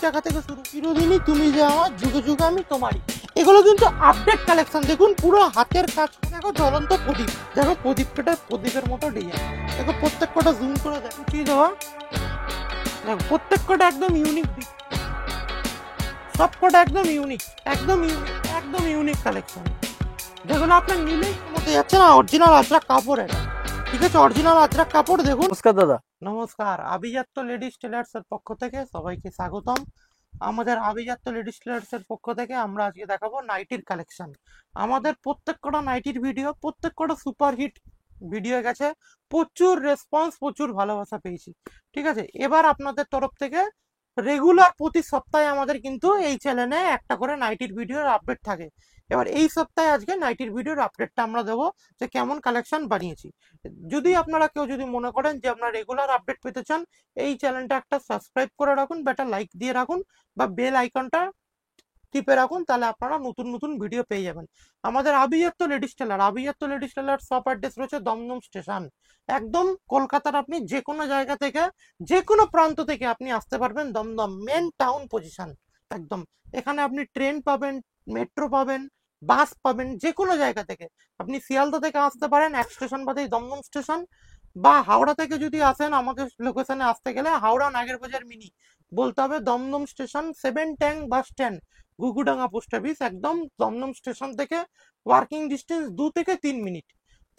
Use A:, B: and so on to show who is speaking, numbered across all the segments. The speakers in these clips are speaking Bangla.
A: টাকা থেকে শুরু, চিরদিনই তুমি যে আমার, যুগে যুগে আমি তোমারই। এগুলো কিন্তু আপডেট কালেকশন। দেখুন পুরো হাতের কাজ। দেখো জ্বলন্ত প্রদীপ, দেখো প্রদীপটা প্রদীপের মতো ডিজাইন। দেখো প্রত্যেক কটা জুম করে দেখো কি দেওয়া। দেখো প্রত্যেক কটা একদম ইউনিক, সব কটা একদম ইউনিক, একদম ইউনিক, একদম ইউনিক কালেকশন, যেগুলো আপনার নিলেই মতো যাচ্ছে না। অরিজিনাল আজরাক কাপড় এটা, ঠিক আছে, অরিজিনাল আজরাক কাপড়। দেখুন।
B: নমস্কার দাদা।
A: নমস্কার, আভিজাত্য লেডিস টেলার্স এর পক্ষ থেকে সবাইকে স্বাগতম। আমাদের আভিজাত্য লেডিস টেলার্স এর পক্ষ থেকে আমরা আজকে দেখাবো নাইটির কালেকশন। আমাদের প্রত্যেক কটা নাইটির ভিডিও, প্রত্যেক কটা সুপার হিট ভিডিও গেছে, প্রচুর রেসপন্স, প্রচুর ভালোবাসা পেয়েছি। ঠিক আছে, এবার আপনাদের তরফ থেকে রেগুলার প্রতি সপ্তাহে আমাদের কিন্তু এই চ্যানেলে একটা করে নাইটির ভিডিওর আপডেট থাকে। এবার এই সপ্তাহে আজকে নাইটির ভিডিওর আপডেটটা আমরা দেবো, যে কেমন কালেকশন বানিয়েছি। যদি আপনারা কেউ যদি মনে করেন যে আপনারা রেগুলার আপডেট পেতে চান, এই চ্যানেলটা একটা সাবস্ক্রাইব করে রাখুন বা একটা লাইক দিয়ে রাখুন বা বেল আইকনটা টিপে রাখুন, তাহলে আপনারা নতুন নতুন ভিডিও পেয়ে যাবেন। আমাদের আভিজাত্য লেডিস টেলার, আভিজাত্য লেডিস টেলার শপ অ্যাড্রেস রয়েছে দমদম স্টেশন, একদম কলকাতার। আপনি যে কোনো জায়গা থেকে, যে কোনো প্রান্ত থেকে আপনি আসতে পারবেন দমদম মেন টাউন পজিশন একদম। এখানে আপনি ট্রেন পাবেন, মেট্রো পাবেন, বাস পাবেন, যে কোনো জায়গা থেকে। আপনি শিয়ালদা থেকে আসতে পারেন, এক স্টেশন বাদেই দমদম স্টেশন। বা হাওড়া থেকে যদি আসেন, আমাদের লোকেশনে আসতে গেলে হাওড়া নাগেরবাজার মিনি বলতে হবে, Dum Dum station 7 tank bus stand, Ghughudanga post office, একদম দমদম স্টেশন থেকে ওয়ার্কিং ডিস্টেন্স 2 থেকে 3 minute.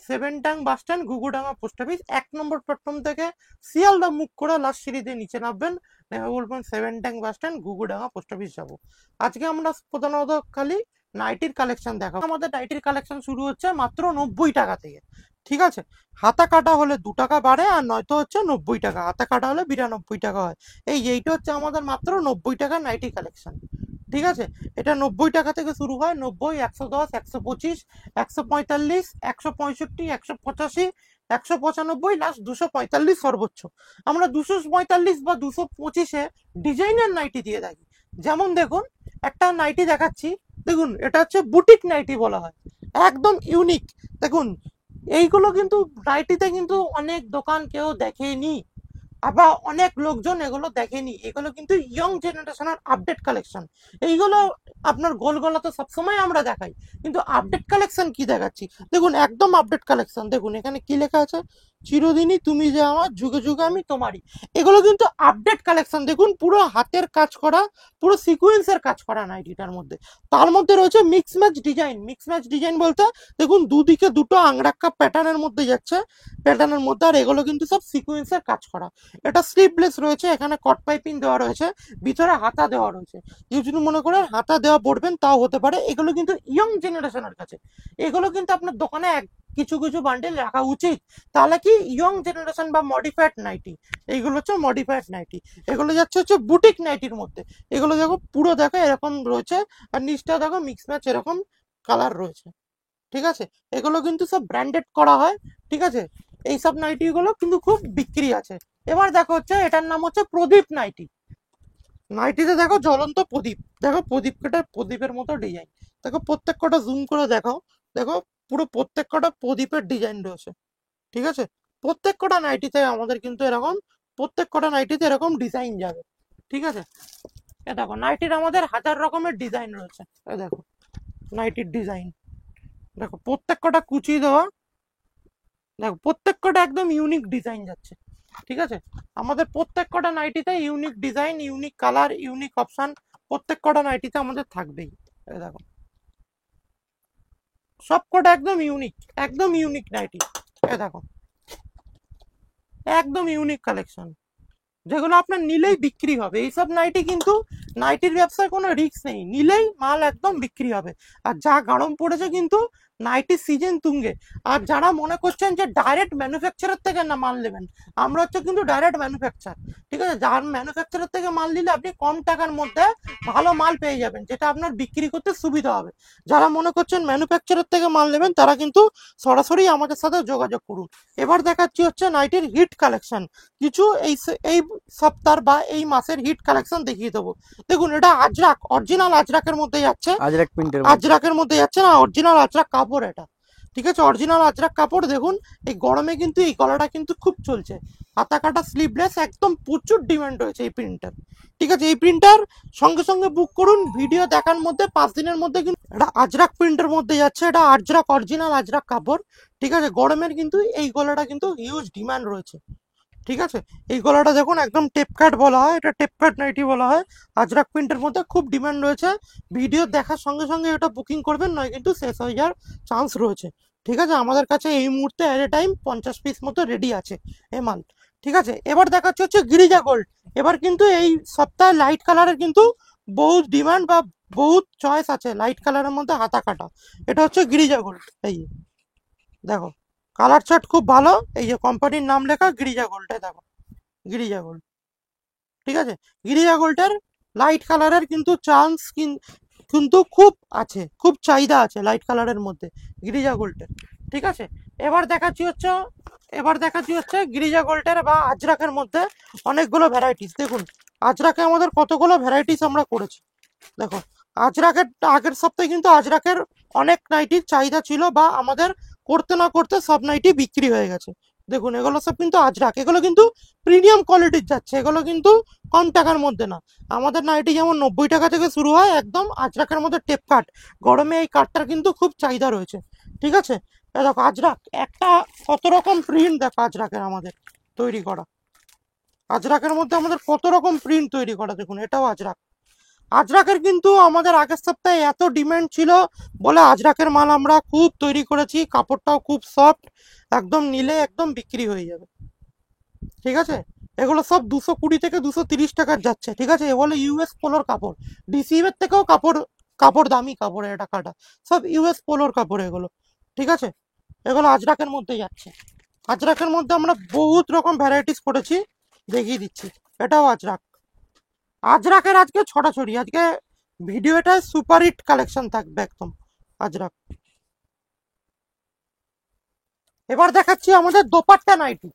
A: 7 tank bus stand, Ghughudanga post office. 1 নম্বর প্ল্যাটফর্ম থেকে শিয়ালদা মুখ করে লাস্ট সিঁড়িতে নিচে নামবেন, নেমে বলবেন 7 tank bus stand, Ghughudanga post office যাবো। আজকে আমরা প্রধানত খালি নাইটির কালেকশন দেখাবো। আমাদের নাইটির কালেকশন শুরু হচ্ছে মাত্র 90 টাকা থেকে। ঠিক আছে, হাতা কাটা হলে 2 টাকা বাড়ে, আর নয়তো হচ্ছে 90 টাকা। হাতা কাটা হলে 92 টাকা হয়। এইটা হচ্ছে আমাদের মাত্র 90 টাকা নাইটি কালেকশন। ঠিক আছে, এটা 90 টাকা থেকে শুরু হয়। 90, 110, 125, 145, 165, 185, 195, লাস্ট 245 সর্বোচ্চ। আমরা 245 বা 225-এ ডিজাইনার নাইটি দিয়ে থাকি। যেমন দেখুন, একটা নাইটি দেখাচ্ছি। দেখুন, এটা হচ্ছে বুটিক নাইটি বলা হয়, একদম ইউনিক। দেখুন, এইগুলো কিন্তু নাইটিতে কিন্তু অনেক দোকান কেউ দেখেনি, আবার অনেক লোকজন এগুলো দেখেনি। এগুলো কিন্তু ইয়ং জেনারেশনের আপডেট কালেকশন। এইগুলো আপনার গোল গলা তো সবসময় আমরা দেখাই, কিন্তু আপডেট কালেকশন কি দেখাচ্ছি দেখুন, একদম আপডেট কালেকশন। দেখুন এখানে কি লেখা আছে, চিরদিনই তুমি যে আমার, যুগে যুগে আমি তোমারই। এগুলো কিন্তু আপডেট কালেকশন। দেখুন পুরো হাতের কাজ করা, পুরো সিকুয়েন্সের কাজ করা নাইটিটার মধ্যে। তার মধ্যে রয়েছে mix match design. Mix match design বলতে দেখুন দুদিকে দুটো আংরাক্কা প্যাটার্নের মধ্যে যাচ্ছে, প্যাটার্নের মধ্যে। আর এগুলো কিন্তু সব সিকুয়েন্সের কাজ করা। এটা স্লিভলেস রয়েছে, এখানে কট পাইপিং দেওয়া রয়েছে, ভিতরে হাতা দেওয়া রয়েছে। কেউ যদি মনে করেন হাতা দেওয়া পড়বেন তাও হতে পারে। এগুলো কিন্তু ইয়ং জেনারেশনের কাছে, এগুলো কিন্তু আপনার দোকানে কিছু কিছু বান্ডেল রাখা উচিত। তাহলে কি ইয়ং জেনারেশন বা মডিফাইড নাইটি, এইগুলো হচ্ছে মডিফাইড নাইটি। এগুলো যাচ্ছে হচ্ছে বুটিক নাইটির মধ্যে। এগুলো দেখো পুরো দেখো এরকম রয়েছে, আর নিচটা দেখো মিক্স ম্যাচ এরকম কালার রয়েছে। ঠিক আছে, এগুলো কিন্তু সব ব্র্যান্ডেড করা হয়। ঠিক আছে, এইসব নাইটি গুলো কিন্তু খুব বিক্রি আছে। এবার দেখো হচ্ছে, এটার নাম হচ্ছে প্রদীপ নাইটি। নাইটিতে দেখো জ্বলন্ত প্রদীপ, দেখো প্রদীপ কাটা প্রদীপের মতো ডিজাইন। দেখো প্রত্যেক কটা জুম করে দেখো, দেখো পুরো প্রত্যেক কটা প্রদীপের ডিজাইন রয়েছে। ঠিক আছে, প্রত্যেক কটা নাইটিতে আমাদের কিন্তু এরকম, প্রত্যেক কটা নাইটিতে এরকম ডিজাইন যাবে। ঠিক আছে, এ দেখো নাইটির আমাদের হাজার রকমের ডিজাইন রয়েছে। এ দেখো নাইটির ডিজাইন, দেখো প্রত্যেক কটা কুচি দেওয়া। দেখো প্রত্যেক কটা একদম ইউনিক ডিজাইন যাচ্ছে। ঠিক আছে, আমাদের প্রত্যেক কটা নাইটিতে unique design, unique colour, unique option প্রত্যেক কটা নাইটিতে আমাদের থাকবেই। দেখো সব কটা একদম ইউনিক, একদম ইউনিক নাইটি। দেখো একদম ইউনিক কালেকশন, যেগুলো আপনার নিলেই বিক্রি হবে। এইসব নাইটি কিন্তু, নাইটির ব্যবসায় কোনো রিস্ক নেই, নিলেই মাল একদম বিক্রি হবে। আর যা গরম পড়েছে কিন্তু নাইটির সিজন তুঙ্গে। আর যারা মনে করছেন যে ডাইরেক্ট ম্যানুফ্যাকচারার থেকে না মাল নেবেন, আমরা হচ্ছে কিন্তু ডাইরেক্ট ম্যানুফ্যাকচার। ঠিক আছে, যার ম্যানুফ্যাকচারার থেকে মাল নিলে আপনি কম টাকার মধ্যে ভালো মাল পেয়ে যাবেন, যেটা আপনার বিক্রি করতে সুবিধা হবে। যারা মনে করছেন ম্যানুফ্যাকচারার থেকে মাল নেবেন, তারা কিন্তু সরাসরি আমাদের সাথে যোগাযোগ করুন। এবার দেখাচ্ছি হচ্ছে নাইটির হিট কালেকশন কিছু। এই সপ্তাহ বা এই মাসের হিট কালেকশন দেখিয়ে দেবো। দেখুন এটা আজরাক, অরিজিনাল আজরাকের মধ্যে যাচ্ছে,
B: আজরাক প্রিন্টের
A: আজরাকের মধ্যে যাচ্ছে না, অরিজিনাল আজরাক কাপড় এটা। ঠিক আছে, অরিজিনাল আজরাক কাপড়। দেখুন এই গরমে কিন্তু এই গলাটা কিন্তু খুব চলছে, হাতা কাটা স্লিভলেস, একদম প্রচুর ডিমান্ড রয়েছে এই প্রিন্টার। ঠিক আছে, এই প্রিন্টার সঙ্গে সঙ্গে বুক করুন, ভিডিও দেখার মধ্যে 5 দিনের মধ্যে কিন্তু এটা আজরাক প্রিন্টের মধ্যে যাচ্ছে, এটা আজরাক অরিজিনাল আজরাক কাপড়। ঠিক আছে, গরমের কিন্তু এই গলাটা কিন্তু হিউজ ডিমান্ড রয়েছে। ঠিক আছে, এই গলাটা দেখুন একদম টেপ কাট বলা হয়, এটা টেপ কাট নাইটি বলা হয়, আজরাক প্রিন্টের মধ্যে খুব ডিমান্ড রয়েছে। ভিডিও দেখার সঙ্গে সঙ্গে এটা বুকিং করবেন, নয় কিন্তু শেষ হয়ে যাওয়ার চান্স রয়েছে। ঠিক আছে, আমাদের কাছে এই মুহূর্তে এট এ টাইম 50 পিস মতো রেডি আছে এ মাল। ঠিক আছে, এবার দেখাচ্ছে হচ্ছে গিরিজা গোল্ড। এবার কিন্তু এই সপ্তাহে লাইট কালারের কিন্তু বহুত ডিমান্ড বা বহুত চয়েস আছে লাইট কালারের মধ্যে হাতা কাটা। এটা হচ্ছে গিরিজা গোল্ড। এই দেখো কালার চার্ট খুব ভালো, এই যে কোম্পানির নাম লেখা গিরিজা গোল্ডে, দেখো গিরিজা গোল্ড। ঠিক আছে, গিরিজা গোল্ডের লাইট কালারের কিন্তু চান্স কিন্তু খুব আছে, খুব চাহিদা আছে লাইট কালারের মধ্যে গিরিজা গোল্ডের। ঠিক আছে, এবার দেখাচ্ছি হচ্ছে গিরিজা গোল্ডের বা আজরাকের মধ্যে অনেকগুলো ভ্যারাইটিস। দেখুন আজরাকে আমাদের কতগুলো ভ্যারাইটিস আমরা করেছি। দেখো আজরাকের আগের সপ্তাহে কিন্তু আজরাকের অনেক নাইটির চাহিদা ছিল, বা আমাদের করতে না করতে সব নাইটি বিক্রি হয়ে গেছে। দেখুন এগুলো সব কিন্তু আজরাক, এগুলো কিন্তু প্রিমিয়াম কোয়ালিটির যাচ্ছে, এগুলো কিন্তু কম টাকার মধ্যে না। আমাদের নাইটি যেমন 90 টাকা থেকে শুরু হয়, একদম আজরাকের মধ্যে টেপ কাট, গরমে এই কাঠটার কিন্তু খুব চাহিদা রয়েছে। ঠিক আছে, দেখো আজরাক একটা কত রকম প্রিন্ট, দেখো আজরাকের আমাদের তৈরি করা, আজরাকের মধ্যে আমাদের কত রকম প্রিন্ট তৈরি করা। দেখুন এটাও আজরাক। আজরাকের কিন্তু আমাদের আগের সপ্তাহে এত ডিমান্ড ছিল বলে আজরাকের মাল আমরা খুব তৈরি করেছি, কাপড়টাও খুব সফট, একদম নিলে একদম বিক্রি হয়ে যাবে। ঠিক আছে, এগুলো সব 220 থেকে 230 টাকার যাচ্ছে। ঠিক আছে, এগুলো ইউএস পোলোর কাপড়, ডিসিএম এর থেকেও কাপড়, কাপড় দামি কাপড়, এটা কাটা সব ইউএস পোলোর কাপড় এগুলো। ঠিক আছে, এগুলো আজরাকের মধ্যে যাচ্ছে। আজরাকের মধ্যে আমরা বহুত রকম ভ্যারাইটিস করেছি, দেখিয়ে দিচ্ছি। এটাও আজরাক। আজরাকের আজকে ছড়াছড়ি, আজকে ভিডিওটা সুপার হিট কালেকশন থাকবে একদম আজরাক। এবার দেখাচ্ছি আমাদের দোপাট্টা নাইটি।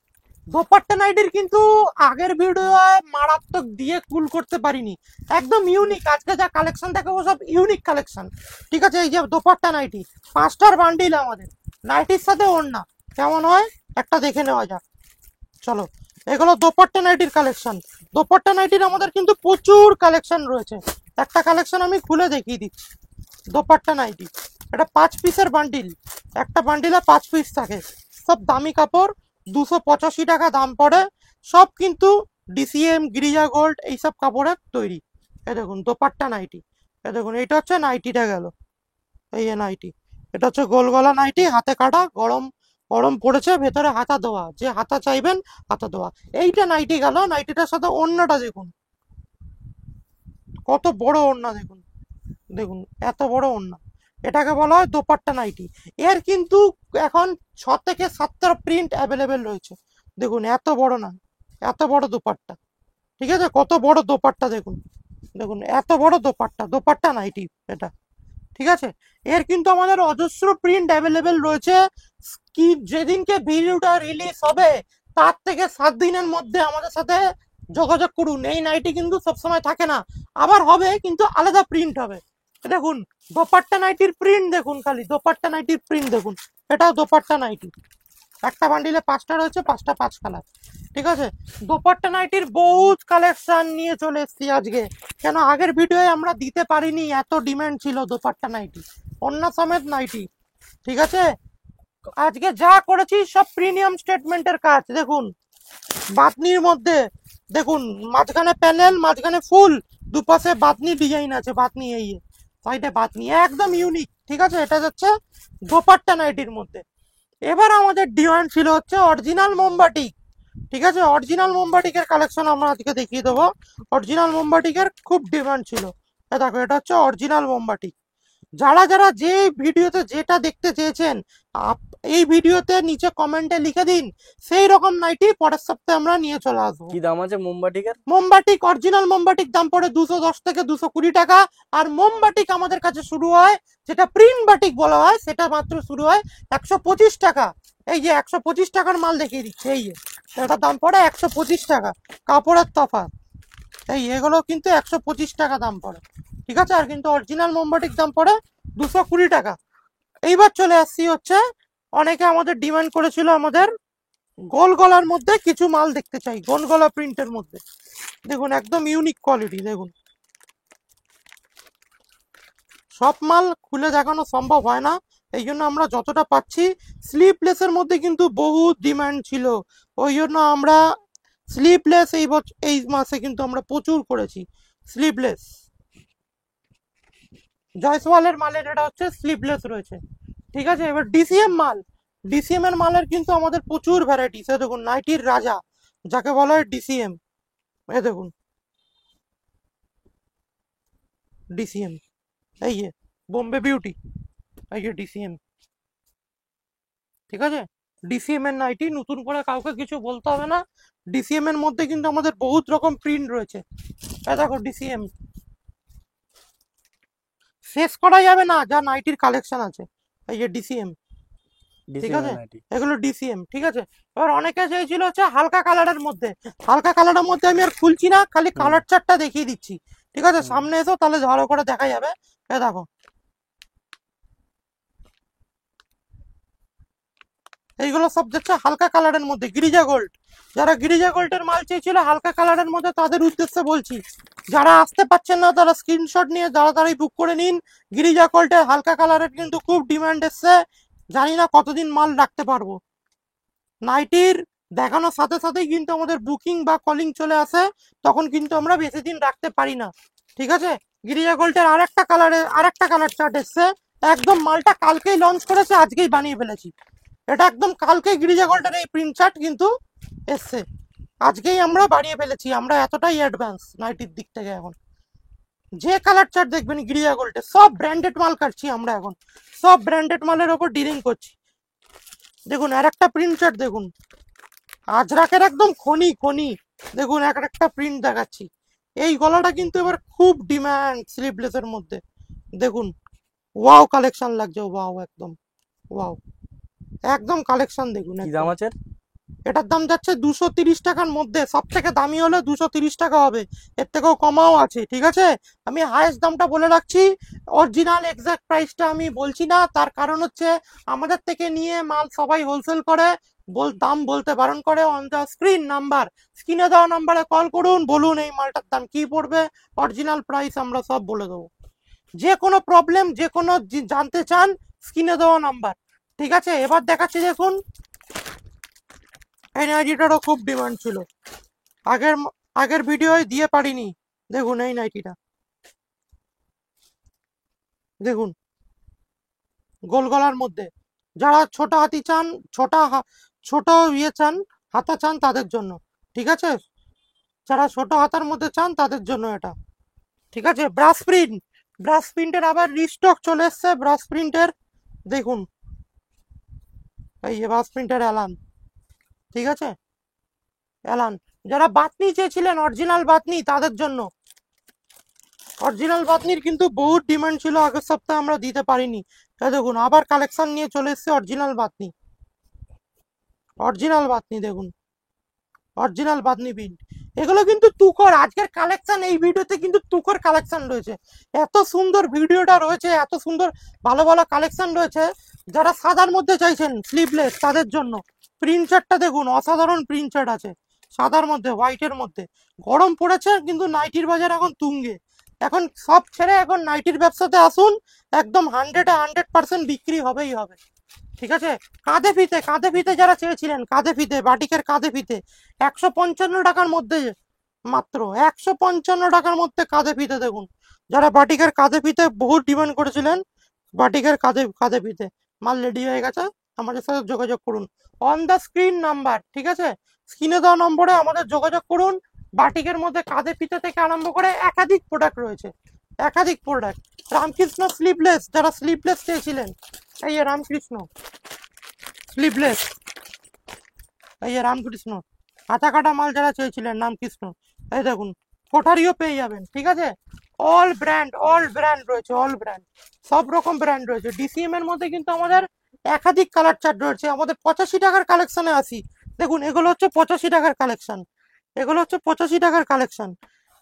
A: দোপাট্টা নাইটির কিন্তু আগের ভিডিও মারাত্মক দিয়ে কুল করতে পারিনি, একদম ইউনিক আজকে যা কালেকশন দেখাবো সব ইউনিক কালেকশন। ঠিক আছে, এই যে দোপাট্টা নাইটি 5টার বান্ডিল আমাদের, নাইটির সাথে ওড়না কেমন হয় একটা দেখে নেওয়া যাক, চলো। এগুলো দোপাট্টা নাইটির কালেকশন। দোপাট্টা নাইটির আমাদের কিন্তু প্রচুর কালেকশন রয়েছে, একটা কালেকশন আমি খুলে দেখিয়ে দিচ্ছি। দোপাট্টা নাইটি এটা 5 পিসের বান্ডিল, একটা বান্ডিলে 5 পিস থাকে, সব দামি কাপড়, 285 টাকা দাম পড়ে, সব কিন্তু ডিসিএম গিরিজা গোল্ড এইসব কাপড়ের তৈরি। এ দেখুন দোপাট্টা নাইটি, এ দেখুন এটা হচ্ছে নাইটিটা গেল, এই যে নাইটি, এটা হচ্ছে গোল গলা নাইটি, হাতে কাটা, গরম গরম পড়েছে, ভেতরে হাতা দেওয়া, যে হাতা চাইবেন হাতা দেওয়া। এইটা নাইটি গেল, নাইটিটার সাথে ওড়নাটা দেখুন কত বড় ওড়না, দেখুন দেখুন এত বড় ওড়না, এটাকে বলা হয় দোপাট্টা নাইটি। এর কিন্তু এখন 6 থেকে 7টা প্রিন্ট অ্যাভেলেবেল রয়েছে। দেখুন এত বড় না, এত বড় দোপাট্টা। ঠিক আছে, কত বড় দোপাট্টা দেখুন, দেখুন এত বড় দোপাট্টা, দোপাট্টা নাইটি এটা। ঠিক আছে, এর কিন্তু আমাদের অজস্র প্রিন্ট অ্যাভেলেবেল রয়েছে। কি যেদিনকে ভিডিওটা রিলিজ হবে তার থেকে 7 দিনের মধ্যে আমাদের সাথে যোগাযোগ করুন। এই নাইটি কিন্তু সবসময় থাকে না, আবার হবে কিন্তু আলাদা প্রিন্ট হবে। দেখুন দোপাট্টা নাইটির প্রিন্ট দেখুন, খালি দোপাট্টা নাইটির প্রিন্ট দেখুন, এটাও দোপাট্টা নাইটি, একটা বান্ডিলে 5টা রয়েছে, 5টা 5 কালার। ঠিক আছে, দোপাট্টা নাইটির বহুত কালেকশন নিয়ে চলে এসেছি আজকে, কেন আগের ভিডিওয়ে আমরা দিতে পারিনি, এত ডিমান্ড ছিল দোপাট্টা নাইটি, অন্য সমেত নাইটি। ঠিক আছে, আজকে যা করেছি সব প্রিমিয়াম স্টেটমেন্টের কাজ। দেখুন বাতনির মধ্যে, দেখুন মাঝখানে প্যানেল, মাঝখানে ফুল, দুপাশে বাতনি ডিজাইন আছে, বাতনি এই সাইডে বাতনি, একদম ইউনিক। ঠিক আছে, এটা যাচ্ছে দোপাট্টা নাইটির মধ্যে। এবার আমাদের ডিমান্ড ছিল হচ্ছে অরিজিনাল মোমবাটিক। ঠিক আছে, অরিজিনাল মোমবাটিকের কালেকশন আমরা আজকে দেখিয়ে দেবো। অরিজিনাল মোমবাটিকের খুব ডিমান্ড ছিল, দেখো এটা হচ্ছে অরিজিনাল মোমবাটিক। যারা যারা যে ভিডিওতে যেটা দেখতে চেয়েছেন এই ভিডিওতে নিচে কমেন্টে লিখে দিন, সেই রকম নাইটি পরের সপ্তাহে আমরা নিয়ে চলে আসবো।
B: কি দাম আছে মোমবাটিকের?
A: মোমবাটিক অরিজিনাল মোমবাটিক দাম পড়ে 210 থেকে 220 টাকা। আর মোমবাটিক আমাদের কাছে শুরু হয়, যেটা প্রিন্ট বাটিক বলা হয়, সেটা মাত্র শুরু হয় 125 টাকা। এই যে 125 টাকার মাল দেখিয়ে দিচ্ছে, এই যে এটার দাম পড়ে 125 টাকা, কাপড়ের তফাৎ। এই এগুলো কিন্তু 125 টাকা দাম পড়ে। ঠিক আছে, আর কিন্তু অরিজিনাল মোমবাটিক দাম পড়ে 220 টাকা। এইবার চলে আসছি হচ্ছে অনেকে আমাদের ডিমান্ড করেছিল আমাদের গোল গলার মধ্যে কিছু মাল দেখতে চাই, গোল গলা প্রিন্টের মধ্যে। দেখুন একদম ইউনিক কোয়ালিটি। দেখুন সব মাল খুলে দেখানো সম্ভব হয় না, এই জন্য আমরা যতটা পাচ্ছি। স্লিপলেসের মধ্যে কিন্তু বহু ডিমান্ড ছিল, ওই জন্য আমরা স্লিপলেস এই মাসে কিন্তু আমরা প্রচুর করেছি স্লিপলেস। জয়সওয়ালের মালের এটা হচ্ছে স্লিপলেস রয়েছে, ঠিক আছে। এবার ডিসিএম মাল, ডিসিএম এর মালের কিন্তু আমাদের প্রচুর ভ্যারাইটি। সে দেখুন নাইটির রাজা যাকে বলা হয় ডিসিএম, এ দেখুন ডিসিএম, এই যে বোম্বে বিউটি, এই যে ডিসিএম, ঠিক আছে। ডিসিএম এর নাইটি, নতুন করে কাউকে কিছু বলতে হবে না। ডিসিএম এর মধ্যে কিন্তু আমাদের বহুত রকম প্রিন্ট রয়েছে। এই দেখো ডিসিএম, শেষ করা যাবে না যা নাইটির কালেকশন আছে। এই যে ডিসিএম, ঠিক আছে, এগুলো ডিসিএম, ঠিক আছে। এবার অনেকে চাইছিল হচ্ছে হালকা কালারের মধ্যে, হালকা কালারের মধ্যে আমি আর খুলছি না, খালি কালার চার্টটা দেখিয়ে দিচ্ছি, ঠিক আছে। সামনে এসো তাহলে ভালো করে দেখা যাবে। এ দেখো এইগুলো সব যাচ্ছে হালকা কালারের মধ্যে, গিরিজা গোল্ড। যারা গিরিজা গোল্ডের মাল চেয়েছিল হালকা কালারের মধ্যে তাদের উদ্দেশ্যে বলছি, যারা আসতে পারছেন না তারা স্ক্রিনশট নিয়ে তাড়াতাড়ি বুক করে নিন। গিরিজা গোল্ডের হালকা কালারের কিন্তু খুব ডিমান্ড এসছে, জানি না কতদিন মাল রাখতে পারবো। নাইটির দেখানোর সাথে সাথেই কিন্তু আমাদের বুকিং বা কলিং চলে আসে, তখন কিন্তু আমরা বেশি দিন রাখতে পারি না, ঠিক আছে। গিরিজা গোল্ডের আরেকটা কালার চার্ট এসছে, একদম মালটা কালকেই লঞ্চ করেছে, আজকেই বানিয়ে ফেলেছি। এটা একদম কালকে গিরিজা গোল্ডের এই প্রিন্ট চার্ট কিন্তু এসছে, আজকেই আমরা বানিয়ে ফেলেছি। আমরা এতটাই অ্যাডভান্স নাইটির দিক থেকে এখন। যে কালার চার্ট দেখবেন গিরিজা গোল্ডে, সব ব্র্যান্ডেড মাল কাটছি আমরা এখন, সব ব্র্যান্ডেড মালের ওপর ডিলিং করছি। দেখুন আর একটা প্রিন্ট চার্ট দেখুন, আজরাকের একদম খনি খনি। দেখুন একটা প্রিন্ট দেখাচ্ছি, এই গলাটা কিন্তু এবার খুব ডিমান্ড স্লিভলেসের মধ্যে। দেখুন ওয়াও কালেকশন লাগছে, ওয়াও একদম ওয়াও, একদম কালেকশন দেখুন।
B: কি দাম আছে?
A: এটার দাম যাচ্ছে 230 টাকার মধ্যে, সব থেকে দামি হলে 230 টাকা হবে, এর থেকেও কমাও আছে, ঠিক আছে। আমি হাইয়েস্ট দামটা বলে রাখছি, অরিজিনাল এক্সাক্ট প্রাইসটা আমি বলছি না, তার কারণ হচ্ছে আমাদের থেকে নিয়ে মাল সবাই হোলসেল করে, দাম বলতে বারণ করে। অন দ্য স্ক্রিন নাম্বার, স্ক্রিনে দেওয়া নাম্বারে কল করুন, বলুন এই মালটার দাম কি পড়বে, অরিজিনাল প্রাইস আমরা সব বলে দেবো। যে কোনো প্রবলেম, যে কোনো জানতে চান, স্ক্রিনে দেওয়া নাম্বার, ঠিক আছে। এবার দেখাচ্ছি দেখুন, এই নাইটিটারও খুব ডিমান্ড ছিল, আগের আগের ভিডিওয় দিয়ে পারিনি। দেখুন এই নাইটিটা, দেখুন গোল গলার মধ্যে, যারা ছোট হাতি চান, ছোট ইয়ে চান, হাতা চান তাদের জন্য, ঠিক আছে। যারা ছোট হাতার মধ্যে চান তাদের জন্য এটা, ঠিক আছে। ব্রাশ প্রিন্টের আবার রিস্টক চলে এসছে, ব্রাশ প্রিন্টের। দেখুন এই যে ব্রাশ প্রিন্টের অ্যালান, ঠিক আছে, অ্যালান। যারা বাতনি চেয়েছিলেন অরিজিনাল বাতনি তাদের জন্য, অরিজিনাল বাতনির কিন্তু বহুত ডিমান্ড ছিল, আগের সপ্তাহে আমরা দিতে পারিনি। দেখুন আবার কালেকশন নিয়ে চলে এসেছে অরিজিনাল বাতনি, অরিজিনাল বাতনি দেখুন, অরিজিনাল বাতনি প্রিন্ট। এগুলো কিন্তু তুকর, আজকের কালেকশন এই ভিডিওতে কিন্তু তুকর কালেকশন রয়েছে, এত সুন্দর ভিডিওটা রয়েছে, এত সুন্দর ভালো ভালো কালেকশন রয়েছে। যারা সাদার মধ্যে চাইছেন স্লিভলেস তাদের জন্য প্রিন্ট চার্টটা দেখুন, অসাধারণ প্রিন্ট চার্ট আছে সাদার মধ্যে, হোয়াইটের মধ্যে। গরম পড়েছে কিন্তু নাইটির বাজার এখন তুঙ্গে, এখন সব ছেড়ে এখন নাইটির ব্যবসাতে আসুন, একদম 100% বিক্রি হবেই হবে, ঠিক আছে। কাঁধে ফিতে যারা চেয়েছিলেন, কাঁধে ফিতে, বাটিকের কাঁধে ফিতে 155 টাকার মধ্যে, মাত্র 155 টাকার মধ্যে কাঁধে ফিতে। দেখুন যারা বাটিকের কাঁধে ফিতে বহুত ডিমান্ড করেছিলেন, বাটিকের কাঁধে কাঁধে ফিতে মাল রেডি হয়ে গেছে, আমাদের সাথে যোগাযোগ করুন। অন দ্য স্ক্রিন নাম্বার, ঠিক আছে, স্ক্রিনে দেওয়া নম্বরে আমাদের যোগাযোগ করুন। বাটিকের মধ্যে কাঁধে ফিতে থেকে আরম্ভ করে একাধিক প্রোডাক্ট রয়েছে, একাধিক প্রোডাক্ট। রামকৃষ্ণ স্লিভলেস, যারা স্লিভলেস চেয়েছিলেন, এই যে রামকৃষ্ণ স্লিভলেস, এই যে রামকৃষ্ণ হাতা কাটা মাল যারা চেয়েছিলেন রামকৃষ্ণ, এই দেখুন কোঠারিও পেয়ে যাবেন, ঠিক আছে। অল ব্র্যান্ড রয়েছে, অল ব্র্যান্ড, সব রকম ব্র্যান্ড রয়েছে। ডিসিএম এর মধ্যে কিন্তু আমাদের একাধিক কালার চার্ট রয়েছে, আমাদের 85 টাকার কালেকশনে আসি। দেখুন এগুলো হচ্ছে 85 টাকার কালেকশন, এগুলো হচ্ছে 85 টাকার কালেকশন।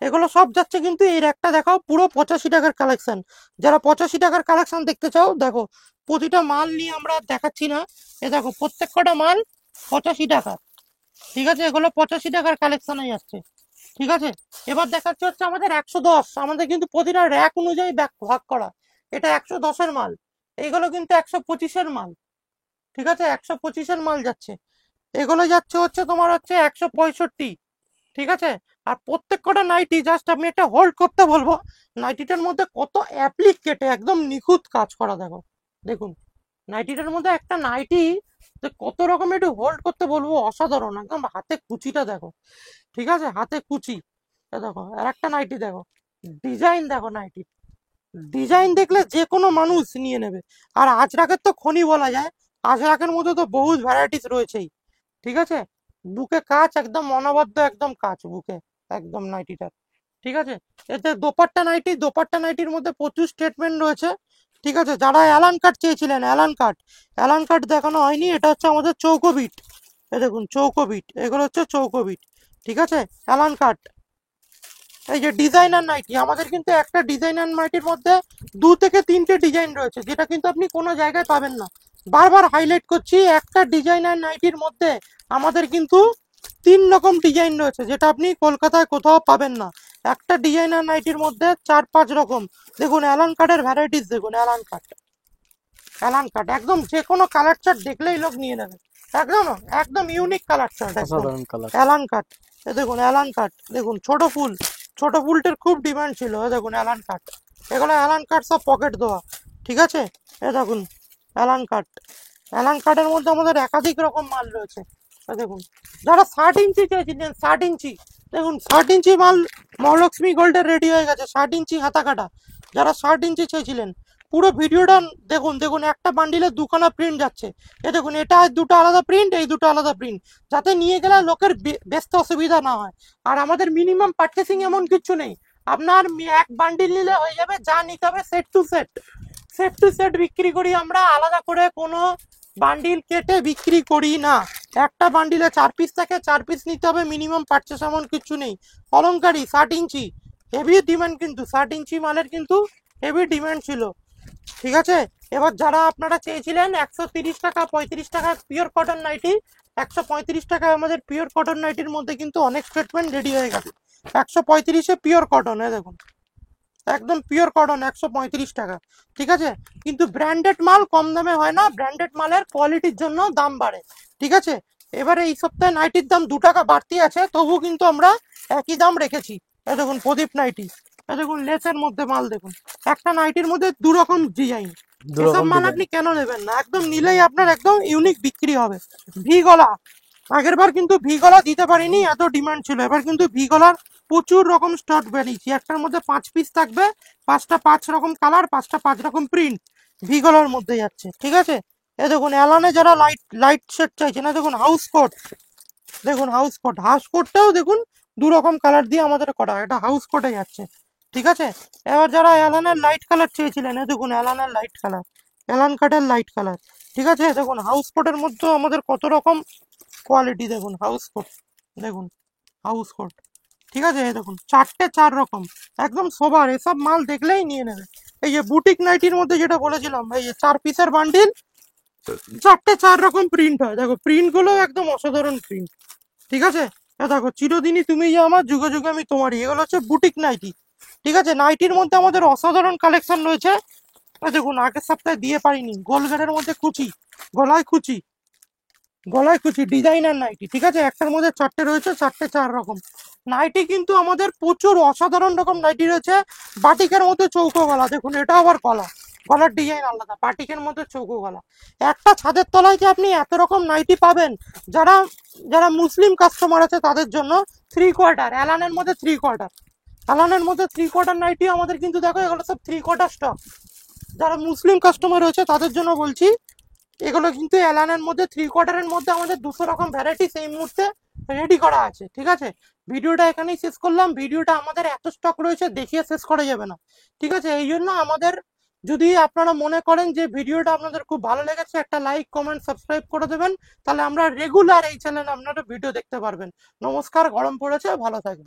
A: এগুলো সব যাচ্ছে কিন্তু এই একটা দেখাও পুরো 85 টাকার কালেকশন। যারা 85 টাকার কালেকশন দেখতে চাও দেখো, প্রতিটা মাল নিয়ে আমরা দেখাচ্ছি না, এ দেখো প্রত্যেক কটা মাল 85 টাকা। ঠিক আছে, এগুলো 85 টাকার কালেকশনে যাচ্ছে। ঠিক আছে, এবার দেখাচ্ছে হচ্ছে আমাদের 110, আমাদের কিন্তু প্রতিটা র্যাক অনুযায়ী ভাগ করা। এটা 110-এর মাল, এইগুলো কিন্তু 125-এর মাল। ঠিক আছে, 125-এর মাল যাচ্ছে। এগুলো যাচ্ছে হচ্ছে তোমার হচ্ছে 165। ঠিক আছে, আর প্রত্যেক কটা নাইটি জাস্ট আমি একটা হোল্ড করতে বলবো। নাইটিটার মধ্যে কত অ্যাপ্লিক কেটে একদম নিখুঁত কাজ করা, দেখো দেখুন নাইটিটার মধ্যে একটা নাইটি কত রকম, একটু হোল্ড করতে বলবো, অসাধারণ একদম। হাতে কুচিটা দেখো, ঠিক আছে, হাতে কুচি। দেখো আর একটা নাইটি দেখো, ডিজাইন দেখো নাইটি, ডিজাইন দেখলে যে কোনো মানুষ নিয়ে নেবে। আর আজরাকের তো খনি বলা যায়, আজরাকের মধ্যে তো বহু ভ্যারাইটিস রয়েছেই। ঠিক আছে, বুকে কাজ একদম অনবদ্য, একদম কাজ বুকে একদম নাইটিটার। ঠিক আছে, এতে দোপাট্টা নাইটি, দোপাট্টা নাইটির মধ্যে প্রচুর স্টেটমেন্ট রয়েছে। ঠিক আছে, যারা অ্যালান কাট চেয়েছিলেন, অ্যালান কাট, অ্যালান কাট দেখানো হয়নি, এটা হচ্ছে আমাদের চৌকো বিট। এ দেখুন চৌকো বিট, এগুলো হচ্ছে চৌকো বিট। ঠিক আছে, অ্যালান কাট। এই যে ডিজাইনার নাইটি, আমাদের কিন্তু একটা ডিজাইনার নাইটির মধ্যে 2 থেকে 3টে ডিজাইন রয়েছে, যেটা কিন্তু আপনি কোনো জায়গায় পাবেন না। বারবার হাইলাইট করছি, একটা ডিজাইনার নাইটির মধ্যে আমাদের কিন্তু 3 রকম ডিজাইন রয়েছে, যেটা আপনি কলকাতায় কোথাও পাবেন না। একটা ডিজাইনার নাইটির মধ্যে 4-5 রকম। দেখুন অ্যালান কাটের ভ্যারাইটিস, দেখুন অ্যালান কাট, অ্যালান কাট একদম যে কোনো কালার চার্ট দেখলেই লোক নিয়ে নেবে। একদম একদম ইউনিক কালার চার্ট, একদম অ্যালান কাট। এ দেখুন অ্যালান কাট, দেখুন ছোট ফুল, ছোট ফুলটার খুব ডিমান্ড ছিল। এ দেখুন অ্যালান কাট, এগুলো অ্যালান কাট সব পকেট দেওয়া। ঠিক আছে, এ দেখুন অ্যালান কাট। অ্যালান কাটের মধ্যে আমাদের একাধিক রকম মাল রয়েছে। এ দেখুন, যারা 60 ইঞ্চি চেয়েছিলেন, 60 ইঞ্চি, দেখুন 60 ইঞ্চি মাল মহালক্ষ্মী গোল্ডের রেডি হয়ে গেছে। 60 ইঞ্চি হাতা কাটা, যারা 60 ইঞ্চি চেয়েছিলেন, পুরো ভিডিওটা দেখুন। দেখুন একটা বান্ডিলে 2খানা প্রিন্ট যাচ্ছে। এ দেখুন এটা দুটো আলাদা প্রিন্ট, এই দুটো আলাদা প্রিন্ট, যাতে নিয়ে গেলে লোকের বেচতে অসুবিধা না হয়। আর আমাদের মিনিমাম পারচেসিং এমন কিছু নেই, আপনার এক বান্ডিল নিলে হয়ে যাবে, যা নিতে হবে set to set, set to set বিক্রি করি আমরা, আলাদা করে কোনো বান্ডিল কেটে বিক্রি করি না। একটা বান্ডিলে 4 পিস থাকে, 4 পিস নিতে হবে, মিনিমাম পারচেস এমন কিছু নেই। অলংকারী 60 ইঞ্চি, হেভি ডিমান্ড, কিন্তু 60 ইঞ্চি মালের কিন্তু হেভি ডিমান্ড ছিল। ঠিক আছে, এবার যারা আপনারা চেয়েছিলেন 130 টাকা 35 টাকা পিওর কটন নাইটি, 135 টাকায় আমাদের পিওর কটন নাইটির মধ্যে কিন্তু অনেক স্টেটমেন্ট রেডি হয়ে গেছে। 135-এ পিওর কটন, দেখুন একদম পিওর কটন 135 টাকা। ঠিক আছে, কিন্তু ব্র্যান্ডেড মাল কম দামে হয় না, ব্র্যান্ডেড মালের কোয়ালিটির জন্য দাম বাড়ে। ঠিক আছে, এবারে এই সপ্তাহে নাইটির দাম 2 টাকা বাড়তি আছে, তবু কিন্তু আমরা একই দাম রেখেছি। এ দেখুন প্রদীপ নাইটি, এ দেখুন লেসের মধ্যে মাল, দেখুন একটা নাইটির মধ্যে 2 রকম ডিজাইন। এসব মাল আপনি কেন নেবেন না, একদম নিলেই আপনার একদম ইউনিক বিক্রি হবে। ভি গলা, আগের বার কিন্তু ভি গলা দিতে পারিনি, এত ডিমান্ড ছিল। এবার কিন্তু ভি গলার প্রচুর রকম স্টক বেরিয়েছে, একটার মধ্যে 5 পিস থাকবে, 5টা 5 রকম কালার, 5টা 5 রকম প্রিন্ট ভি গলার মধ্যে যাচ্ছে। ঠিক আছে, এ দেখুন অ্যালানে যারা লাইট লাইট শেড চাইছে না, দেখুন হাউস কোট, দেখুন হাউস কোট, হাউস কোটটাও দেখুন 2 রকম কালার দিয়ে আমাদের করা, এটা হাউস কোটে যাচ্ছে। ঠিক আছে, এবার যারা অ্যালানের লাইট কালার চেয়েছিলেন, দেখুন অ্যালানের লাইট কালার, অ্যালান কাটের লাইট কালার। ঠিক আছে, দেখুন হাউস কোটের মধ্যে আমাদের কত রকম কোয়ালিটি, দেখুন হাউস কোট, দেখুন হাউস কোট। ঠিক আছে, দেখুন 4টে 4 রকম, একদম সবার এসব মাল দেখলেই নিয়ে নেবে। এই যে বুটিক নাইটির মধ্যে যেটা বলেছিলাম, এই যে 4 পিসের বান্ডিল, 4টে 4 রকম প্রিন্ট হয়, দেখো প্রিন্ট গুলো একদম অসাধারণ প্রিন্ট। ঠিক আছে, দেখো চিরদিনই তুমি যে আমার, যুগে যুগে আমি তোমারই, এগুলো হচ্ছে বুটিক নাইটি। ঠিক আছে, নাইটির মধ্যে আমাদের অসাধারণ কালেকশন রয়েছে। দেখুন আগের সপ্তাহে দিয়ে পারিনি, গোলঘাটের মধ্যে কুচি, গলায় কুচি, গলায় কুচি ডিজাইনার নাইটি। ঠিক আছে, একটার মধ্যে 4টে রয়েছে, 4টে 4 রকম নাইটি, কিন্তু আমাদের প্রচুর অসাধারণ রকম নাইটি রয়েছে। বাটিকের মধ্যে চৌকো গলা, দেখুন এটা আবার গলা, গলার ডিজাইন আলাদা, বাটিকের মধ্যে চৌকো গলা। একটা ছাদের তলায় যে আপনি এত রকম নাইটি পাবেন, যারা যারা মুসলিম কাস্টমার আছে তাদের জন্য 3/4, অ্যালানের মধ্যে 3/4, অ্যালানের মধ্যে 3/4 নাইটি আমাদের কিন্তু, দেখো এগুলো সব 3/4 স্টক। যারা মুসলিম কাস্টমার রয়েছে তাদের জন্য বলছি, এগুলো কিন্তু অ্যালানের মধ্যে 3/4-এর মধ্যে আমাদের 200 রকম ভ্যারাইটিস এই মুহূর্তে রেডি করা আছে। ঠিক আছে, ভিডিওটা এখানেই শেষ করলাম। ভিডিওটা আমাদের এত স্টক রয়েছে, দেখিয়ে শেষ করা যাবে না। ঠিক আছে, এই জন্য আমাদের, যদি আপনারা মনে করেন যে ভিডিওটা আপনাদের খুব ভালো লেগেছে, একটা লাইক কমেন্ট সাবস্ক্রাইব করে দেবেন, তাহলে আমরা রেগুলার এই চ্যানেলে আপনারা ভিডিও দেখতে পারবেন। নমস্কার, গরম পড়েছে, ভালো থাকবেন।